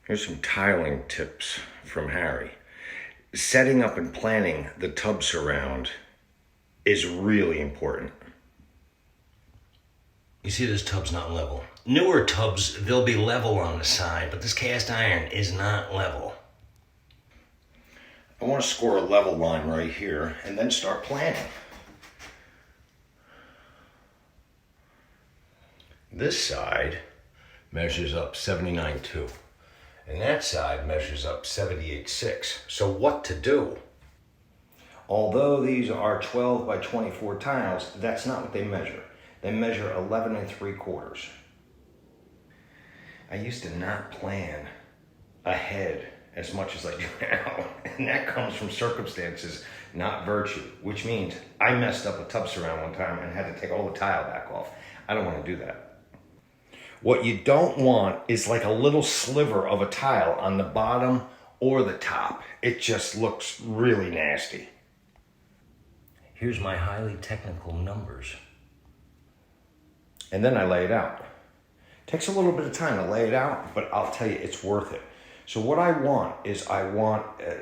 Here's some tiling tips from Harry. Setting up and planning the tub surround is really important. You see, this tub's not level. Newer tubs, they'll be level on the side, but this cast iron is not level. I want to score a level line right here and then start planning. This side measures up 79.2 and that side measures up 78.6. So what to do? Although these are 12 by 24 tiles, that's not what they measure. They measure 11 3/4. I used to not plan ahead as much as I do now, and that comes from circumstances, not virtue, which means I messed up a tub surround one time and had to take all the tile back off. I don't want to do that. What you don't want is like a little sliver of a tile on the bottom or the top. It just looks really nasty. Here's my highly technical numbers. And then I lay it out. Takes a little bit of time to lay it out, but I'll tell you, it's worth it. So what I want is I want a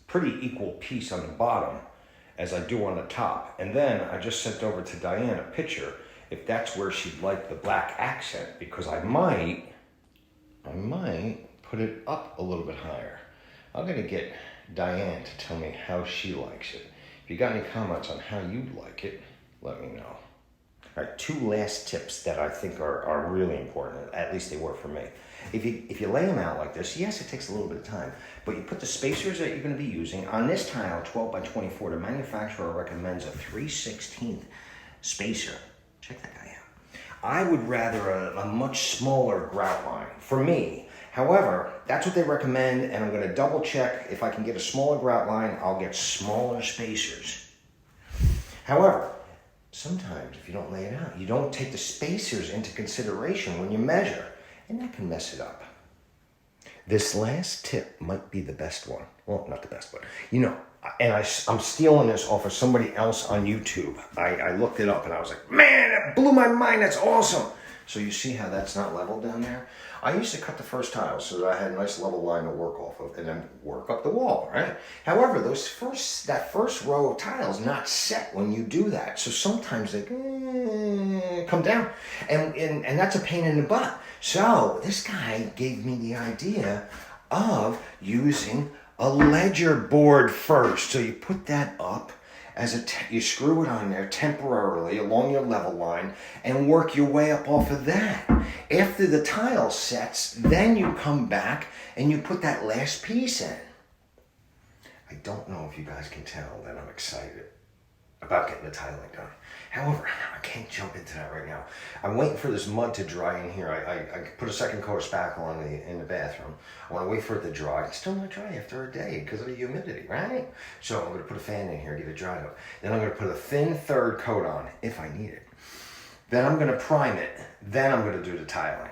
pretty equal piece on the bottom as I do on the top. And then I just sent over to Diane a picture if that's where she'd like the black accent, because I might put it up a little bit higher. I'm gonna get Diane to tell me how she likes it. If you got any comments on how you'd like it, let me know. All right, two last tips that I think are really important, at least they were for me. If you lay them out like this, yes, it takes a little bit of time, but you put the spacers that you're gonna be using. On this tile, 12 by 24, the manufacturer recommends a 3/16 spacer. Check that guy out. I would rather a much smaller grout line, for me. However, that's what they recommend, and I'm gonna double check. If I can get a smaller grout line, I'll get smaller spacers. However, sometimes if you don't lay it out, you don't take the spacers into consideration when you measure, and that can mess it up. This last tip might be the best one. Well, not the best, but and I'm stealing this off of somebody else on YouTube. I looked it up and I was like, man, it blew my mind, that's awesome. So you see how that's not level down there? I used to cut the first tile so that I had a nice level line to work off of and then work up the wall, right? However, that first row of tiles not set when you do that. So sometimes they come down and that's a pain in the butt. So this guy gave me the idea of using a ledger board first. So you put that up you screw it on there temporarily along your level line and work your way up off of that. After the tile sets, then you come back and you put that last piece in. I don't know if you guys can tell that I'm excited about getting the tiling done. However, I can't jump into that right now. I'm waiting for this mud to dry in here. I put a second coat of spackle on in the bathroom. I want to wait for it to dry. It's still not dry after a day because of the humidity, right? So I'm going to put a fan in here, get it dried up. Then I'm going to put a thin third coat on if I need it. Then I'm going to prime it. Then I'm going to do the tiling.